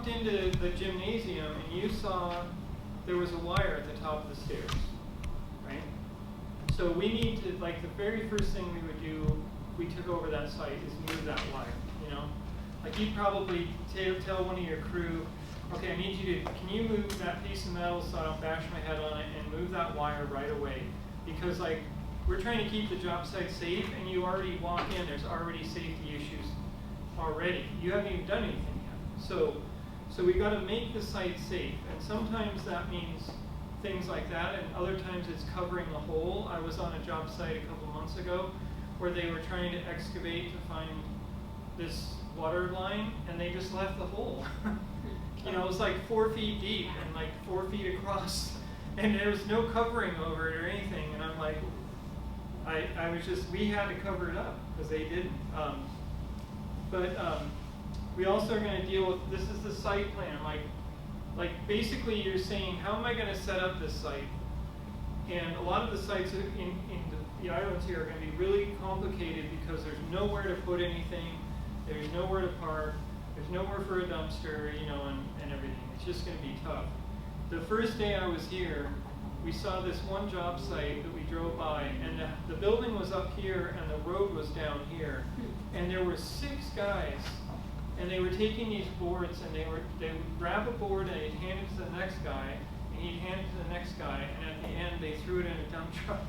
walked into the gymnasium and you saw there was a wire at the top of the stairs, right? So we need to, like, the very first thing we would do if we took over that site is move that wire, you know? Like, you'd probably tell one of your crew, okay, I need you to, can you move that piece of metal so I don't bash my head on it, and move that wire right away? Because, like, we're trying to keep the job site safe, and you already walk in, there's already safety issues already. You haven't even done anything yet. So we've got to make the site safe, and sometimes that means things like that, and other times it's covering the hole. I was on a job site a couple months ago where they were trying to excavate to find this water line, and they just left the hole. You know, it was like 4 feet deep and like 4 feet across, and there was no covering over it or anything. And I'm like, I was just, we had to cover it up because they didn't. We also are going to deal with, this is the site plan. Like basically you're saying, how am I going to set up this site? And a lot of the sites in the islands here are going to be really complicated because there's nowhere to put anything, there's nowhere to park, there's nowhere for a dumpster, you know, and everything. It's just going to be tough. The first day I was here, we saw this one job site that we drove by, and the building was up here and the road was down here. And there were 6 guys, and they were taking these boards, and they would grab a board and they'd hand it to the next guy, and he'd hand it to the next guy, and at the end they threw it in a dump truck.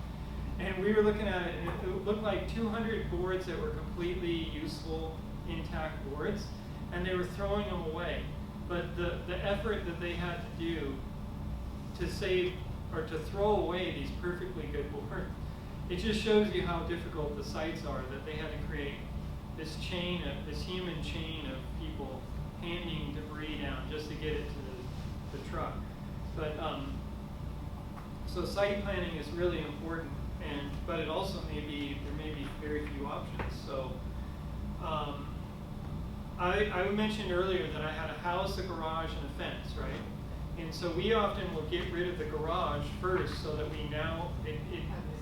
And we were looking at it, and it looked like 200 boards that were completely useful, intact boards, and they were throwing them away. But the effort that they had to do to save or to throw away these perfectly good boards, it just shows you how difficult the sites are, that they had to create this chain, this human chain of people handing debris down just to get it to the truck. But so site planning is really important, but it also there may be very few options. So I mentioned earlier that I had a house, a garage, and a fence, right? And so we often will get rid of the garage first so that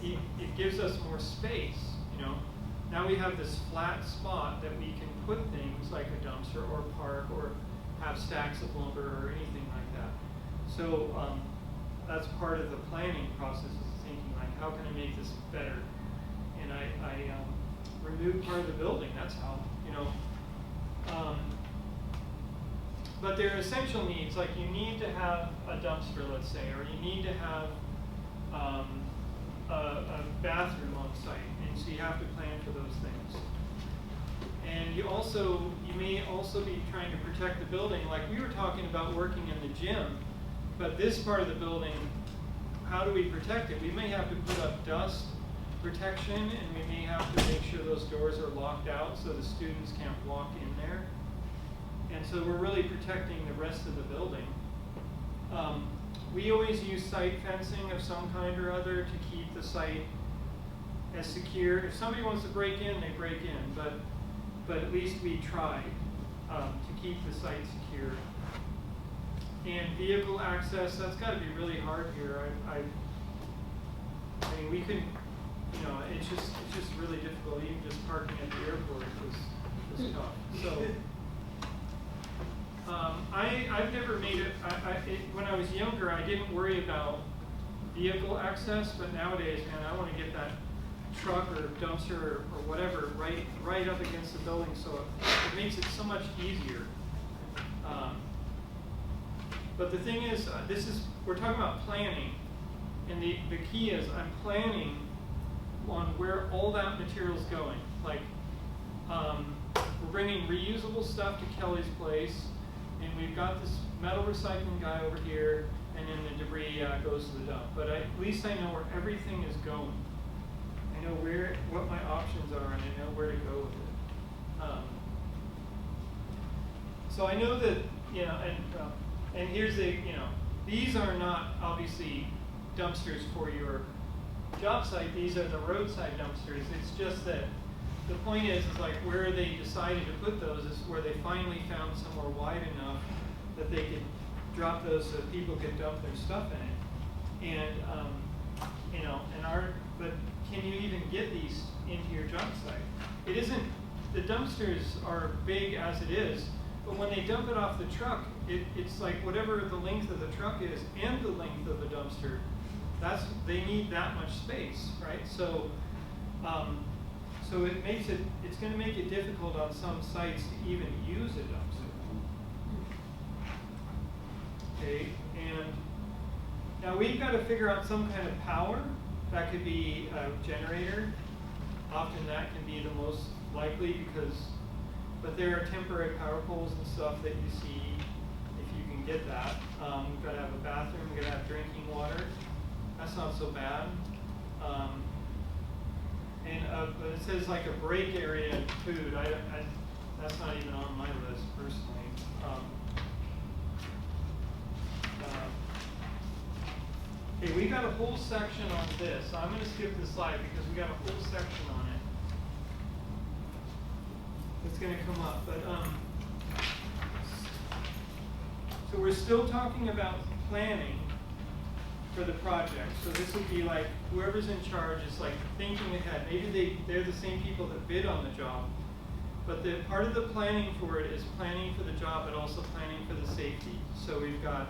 it gives us more space, you know. Now we have this flat spot that we can put things like a dumpster or park or have stacks of lumber or anything like that. So that's part of the planning process, is thinking like, how can I make this better? And I removed part of the building, that's how, you know. But there are essential needs, like you need to have a dumpster, let's say, or you need to have a bathroom on site, and so you have to plan for those things. And you may also be trying to protect the building, like we were talking about working in the gym, but this part of the building, how do we protect it? We may have to put up dust protection, and we may have to make sure those doors are locked out so the students can't walk in there. And so we're really protecting the rest of the building. We always use site fencing of some kind or other to keep the site as secure. If somebody wants to break in, they break in, but at least we try to keep the site secure. And vehicle access, that's got to be really hard here. I mean, we could, you know, it's just really difficult. Even just parking at the airport was tough. So. I've never made it, when I was younger, I didn't worry about vehicle access, but nowadays, man, I want to get that truck or dumpster or whatever right up against the building, so it makes it so much easier. But the thing is, we're talking about planning, and the key is I'm planning on where all that material is going. Like, we're bringing reusable stuff to Kelly's place, and we've got this metal recycling guy over here, and then the debris goes to the dump. But at least I know where everything is going. I know what my options are, and I know where to go with it. So I know that, you know, and here's these are not obviously dumpsters for your job site. These are the roadside dumpsters. It's just that the point is like where they decided to put those is where they finally found somewhere wide enough that they could drop those so that people could dump their stuff in it. And you know, but can you even get these into your job site? It isn't. The dumpsters are big as it is, But when they dump it off the truck, it's like whatever the length of the truck is and the length of the dumpster, they need that much space, right? So, so it's going to make it difficult on some sites to even use a dumpster. Okay, and now we've got to figure out some kind of power. That could be a generator. Often that can be the most likely but there are temporary power poles and stuff that you see if you can get that. We've got to have a bathroom, we've got to have drinking water. That's not so bad. But it says like a break area and food. That's not even on my list personally. Okay, we got a whole section on this. So I'm going to skip this slide because we got a whole section on it. It's going to come up, but so we're still talking about planning for the project. So this would be like whoever's in charge is like thinking ahead. Maybe they're the same people that bid on the job, but the part of the planning for it is planning for the job, but also planning for the safety. So we've got,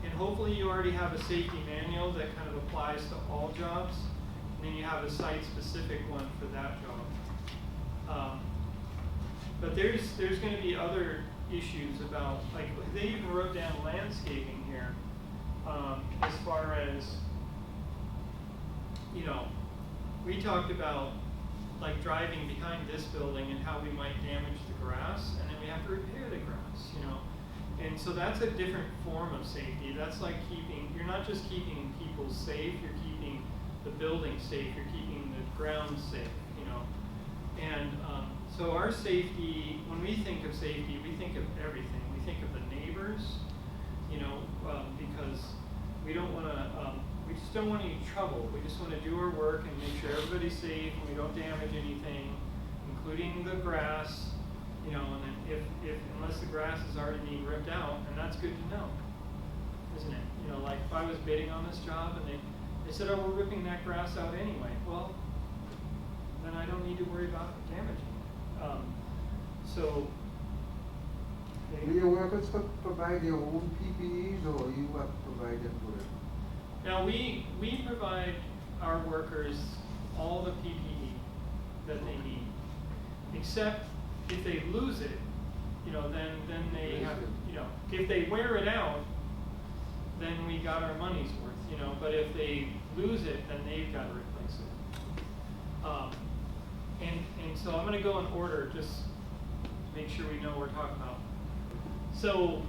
and hopefully you already have a safety manual that kind of applies to all jobs, and then you have a site-specific one for that job. But there's going to be other issues about, like, they even wrote down landscaping here, as far as, you know, we talked about like driving behind this building and how we might damage the grass, and then we have to repair the grass, you know. And so that's a different form of safety. That's like you're not just keeping people safe, you're keeping the building safe, you're keeping the ground safe, you know. And so our safety, when we think of safety, we think of everything. We think of the neighbors, you know, because we don't want to, we just don't want any trouble. We just want to do our work and make sure everybody's safe and we don't damage anything, including the grass, you know. And then if unless the grass is already being ripped out, and that's good to know, isn't it? You know, like if I was bidding on this job and they said, oh, we're ripping that grass out anyway. Well, then I don't need to worry about damaging it. So. Do your workers provide their own PPEs, or you have to provide them for them? Now we provide our workers all the PPE that they need, except if they lose it, you know, then they have, you know, if they wear it out, then we got our money's worth, you know. But if they lose it, then they've got to replace it. And so I'm going to go in order, just make sure we know what we're talking about. So,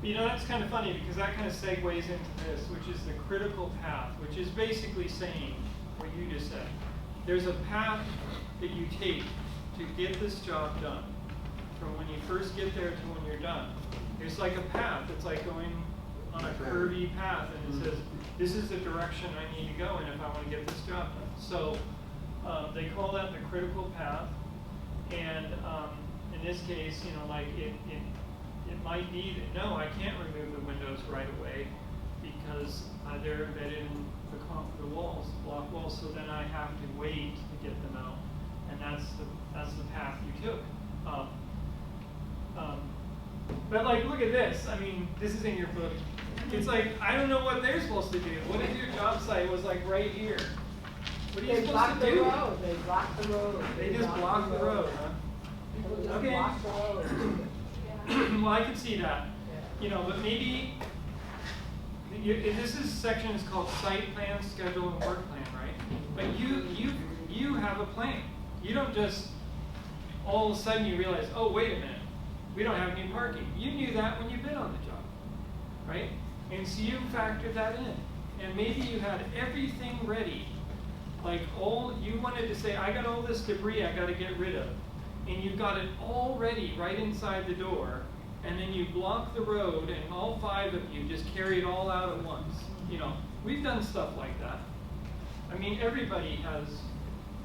you know, that's kind of funny because that kind of segues into this, which is the critical path, which is basically saying what you just said. There's a path that you take to get this job done, from when you first get there to when you're done. There's like a path. It's like going on a curvy path, and it says, this is the direction I need to go in if I want to get this job done. So they call that the critical path. And in this case, you know, like it might be that, no, I can't remove the windows right away because they're embedded in the walls, the block walls, so then I have to wait to get them out. And that's the path you took. But like, look at this. I mean, this is in your book. It's like, I don't know what they're supposed to do. What if your job site was like right here? What are you supposed to do? They block the road. They just block the road, huh? Okay. Block the road. Well, I can see that. You know, but maybe this section is called site plan, schedule, and work plan, right? But you have a plan. You don't just all of a sudden you realize, oh, wait a minute, we don't have any parking. You knew that when you bid on the job, right? And so you factored that in. And maybe you had everything ready. Like you wanted to say, I got all this debris I got to get rid of. And you've got it all ready right inside the door. And then you block the road and all 5 of you just carry it all out at once. You know, we've done stuff like that. I mean, everybody has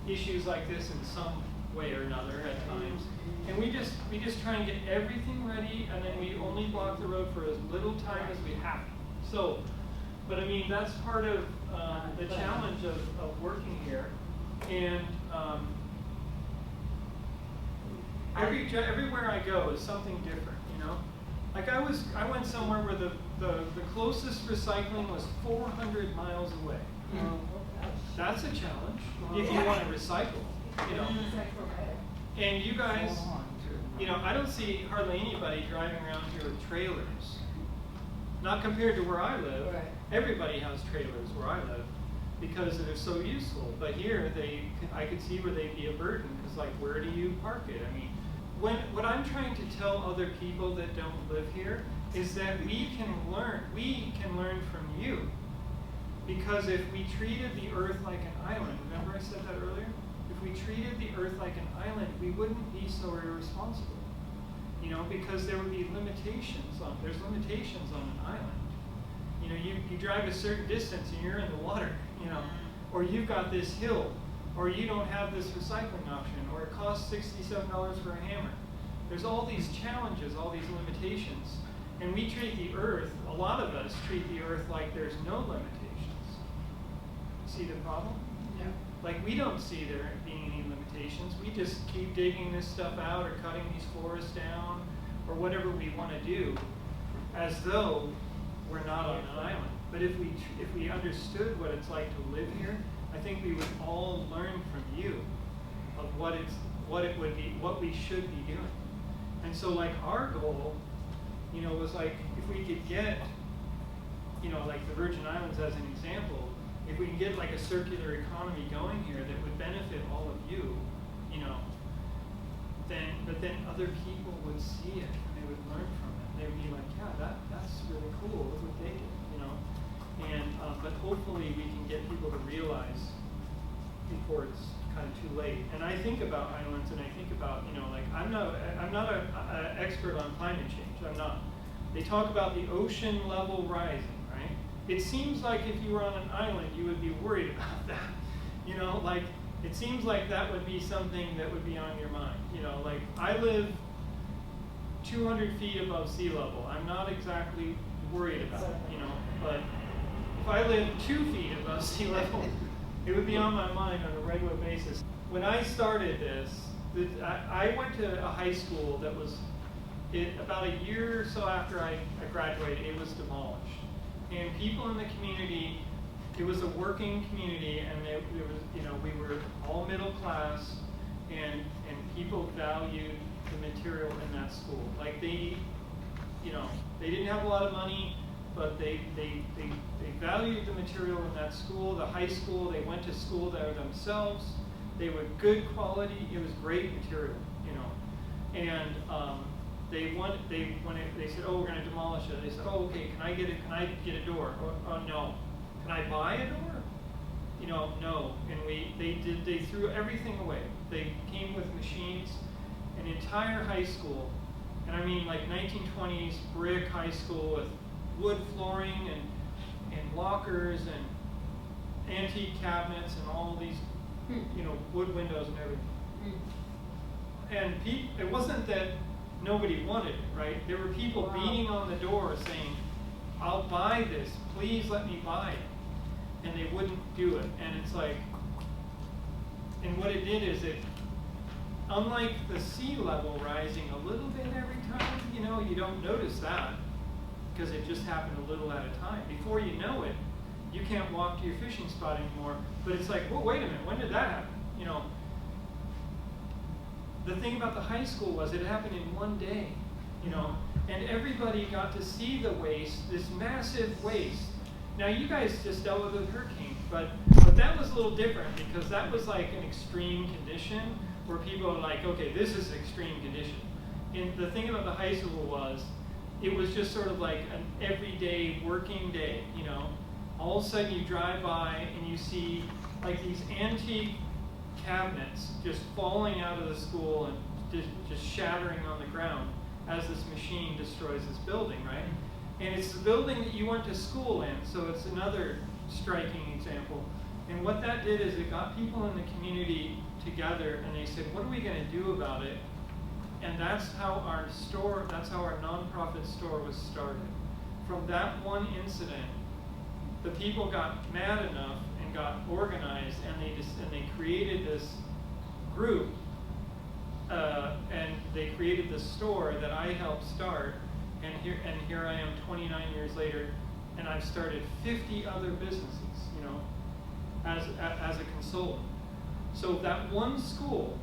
issues like this in some way or another at times. And we just try and get everything ready, and then we only block the road for as little time as we have to. So, but I mean, that's part of the challenge of working here. And everywhere I go is something different, you know? Like I went somewhere where the closest recycling was 400 miles away. Oh, That's a challenge if you want to recycle, you know. And you guys, you know, I don't see hardly anybody driving around here with trailers. Not compared to where I live. Right. Everybody has trailers where I live because they're so useful. But here, I could see where they'd be a burden because, like, where do you park it? I mean, what I'm trying to tell other people that don't live here is that we can learn from you. Because if we treated the earth like an island, remember I said that earlier? If we treated the earth like an island, we wouldn't be so irresponsible. You know, because there would be there's limitations on an island. You know, you drive a certain distance and you're in the water, you know, or you've got this hill, or you don't have this recycling option, or it costs $67 for a hammer. There's all these challenges, all these limitations, and we treat the earth, a lot of us treat the earth like there's no limitations. See the problem? Yeah. Like we don't see there being any limitations. We just keep digging this stuff out or cutting these forests down or whatever we want to do as though we're not on an island. But if we understood what it's like to live here, I think we would all learn from you of what it would be, what we should be doing. And so like our goal, you know, was like if we could get, you know, like the Virgin Islands as an example, if we can get like a circular economy going here that would benefit all of you, you know, but then other people would see it and they would learn from it. They would be like, yeah, that's really cool. Look what they did, you know. And but hopefully we can get people to realize before it's kind of too late. And I think about islands and I think about, you know, like I'm not an expert on climate change. I'm not. They talk about the ocean level rising, right? It seems like if you were on an island, you would be worried about that. You know, like, it seems like that would be something that would be on your mind. You know, like, I live 200 feet above sea level. I'm not exactly worried about it, you know, but if I lived 2 feet above sea level, it would be on my mind on a regular basis. When I started this, I went to a high school that was, about a year or so after I graduated, it was demolished. And people in the community, it was a working community, and there was, you know, we were all middle class, and people valued the material in that school. Like they, you know, they didn't have a lot of money, but they valued the material in that school, the high school. They went to school there themselves. They were good quality. It was great material, you know, and they said, oh, we're going to demolish it. They said, oh, okay, can I get a door? Oh, no. Can I buy a door? You know, no. And they threw everything away. They came with machines, an entire high school, and I mean like 1920s brick high school with wood flooring and lockers and antique cabinets and all these, you know, wood windows and everything. And it wasn't that nobody wanted it, right? There were people beating on the door saying, I'll buy this, please let me buy it. And they wouldn't do it. And it's like, and what it did is unlike the sea level rising a little bit every time, you know, you don't notice that because it just happened a little at a time. Before you know it, you can't walk to your fishing spot anymore. But it's like, well, wait a minute, when did that happen? You know, the thing about the high school was it happened in one day, you know, and everybody got to see the waste, this massive waste. Now you guys just dealt with a hurricane, but that was a little different because that was like an extreme condition where people are like, okay, this is extreme condition. And the thing about the high school was, it was just sort of like an everyday working day, you know. All of a sudden you drive by and you see like these antique cabinets just falling out of the school and just shattering on the ground as this machine destroys this building, right? And it's the building that you went to school in, so it's another striking example. And what that did is it got people in the community together and they said, what are we going to do about it? And that's how our nonprofit store was started. From that one incident, the people got mad enough and got organized, and they created this group. and they created the store that I helped start, and here I am 29 years later, and I've started 50 other businesses, you know, as a consultant. So that one school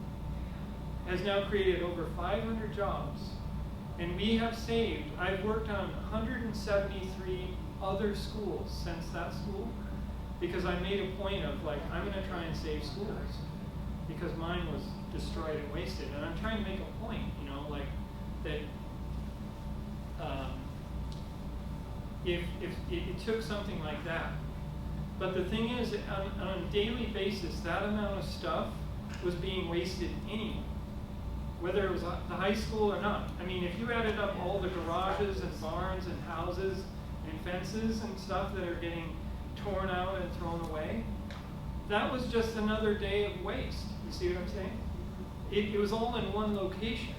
has now created over 500 jobs, and we have saved, I've worked on 173 other schools since that school, because I made a point of, like, I'm going to try and save schools, because mine was destroyed and wasted. And I'm trying to make a point, you know, like, that if it took something like that. But the thing is, on a daily basis, that amount of stuff was being wasted anyway, whether it was the high school or not. I mean, if you added up all the garages and barns and houses and fences and stuff that are getting torn out and thrown away, that was just another day of waste. You see what I'm saying? It was all in one location,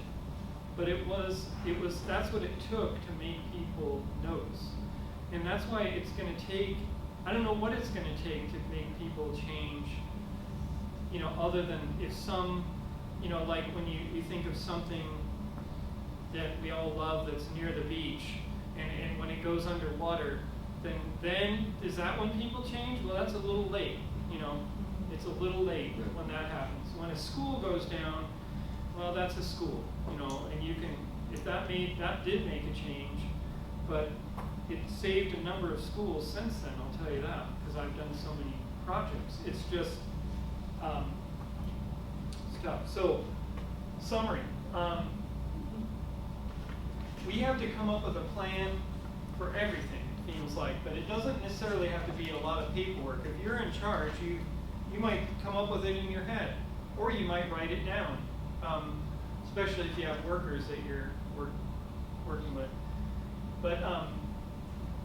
but that's what it took to make people notice. And that's why it's going to take, I don't know what it's going to take to make people change, you know, other than if some, you know, like when you think of something that we all love that's near the beach, and when it goes underwater, then is that when people change? Well, that's a little late, you know. It's a little late when that happens. When a school goes down, well, that's a school, you know, and you can, if that did make a change, but it saved a number of schools since then, I'll tell you that, because I've done so many projects. It's just stuff. So, summary. We have to come up with a plan for everything, it seems like, but it doesn't necessarily have to be a lot of paperwork. If you're in charge, you might come up with it in your head, or you might write it down, especially if you have workers that you're working with. But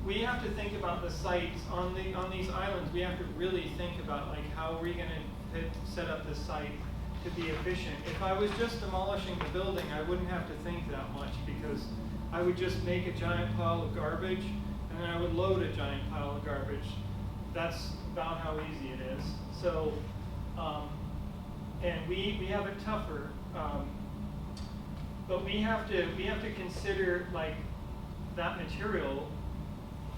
we have to think about the sites on these islands. We have to really think about, like, how are we going to set up this site to be efficient. If I was just demolishing the building, I wouldn't have to think that much, because I would just make a giant pile of garbage, and then I would load a giant pile of garbage. That's about how easy it is. So, and we have it tougher, but we have to consider, like, that material,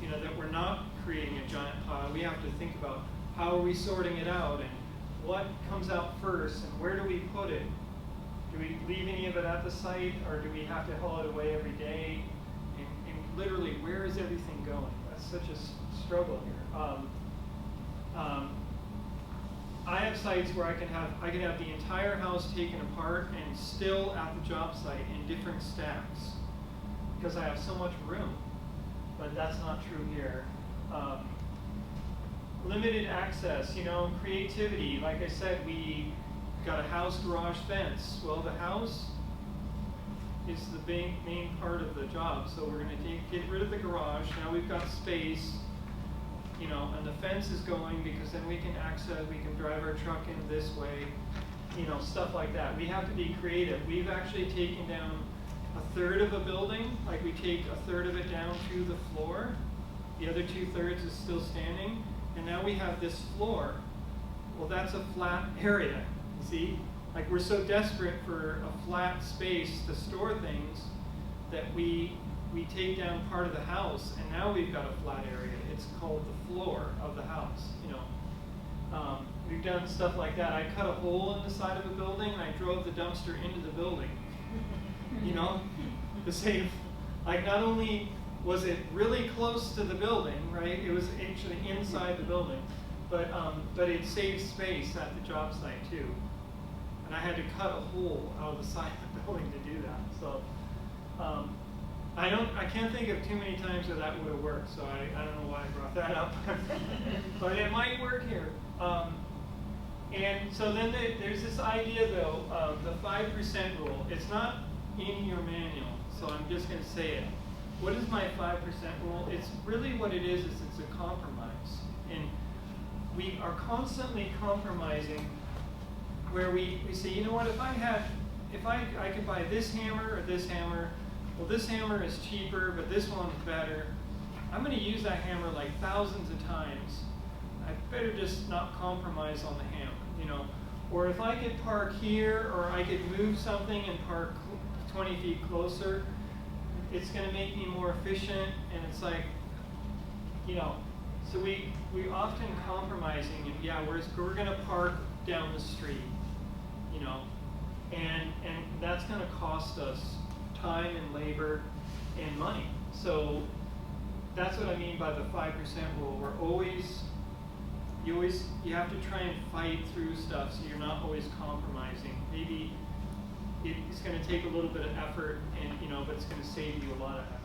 you know, that we're not creating a giant pile. We have to think about how are we sorting it out, and what comes out first, and where do we put it? Do we leave any of it at the site, or do we have to haul it away every day? And literally, where is everything going? That's such a struggle here. I have sites where I can have the entire house taken apart and still at the job site in different stacks, because I have so much room. But that's not true here. Limited access, you know, creativity. Like I said, we got a house garage fence. Well, the house is the main part of the job, so we're going to get rid of the garage. Now we've got space, you know, and the fence is going, because then we can drive our truck in this way, you know, stuff like that. We have to be creative. We've actually taken down a third of a building, like we take a third of it down to the floor. The other 2/3 is still standing, and now we have this floor. Well, that's a flat area, you see? Like, we're so desperate for a flat space to store things that we take down part of the house, and now we've got a flat area. It's called the floor of the house, you know. We've done stuff like that. I cut a hole in the side of a building, and I drove the dumpster into the building, you know, to save, like, not only was it really close to the building, right? It was actually inside the building, but it saved space at the job site too. And I had to cut a hole out of the side of the building to do that. So I can't think of too many times that would have worked. So I don't know why I brought that up, but it might work here. And so then there's this idea, though, of the 5% rule. It's not in your manual, so I'm just going to say it. What is my 5% rule? It's really what it is it's a compromise. And we are constantly compromising, where we say, you know what, if I could buy this hammer or this hammer, well, this hammer is cheaper, but this one's better. I'm going to use that hammer like thousands of times. I better just not compromise on the hammer, you know. Or if I could park here, or I could move something and park 20 feet closer, it's gonna make me more efficient, and it's like, you know, so we often compromising, and yeah, we're gonna park down the street, you know, and that's gonna cost us time and labor and money. So that's what I mean by the 5% rule. You have to try and fight through stuff so you're not always compromising. Maybe it's gonna take a little bit of effort, and you know, but it's gonna save you a lot of effort.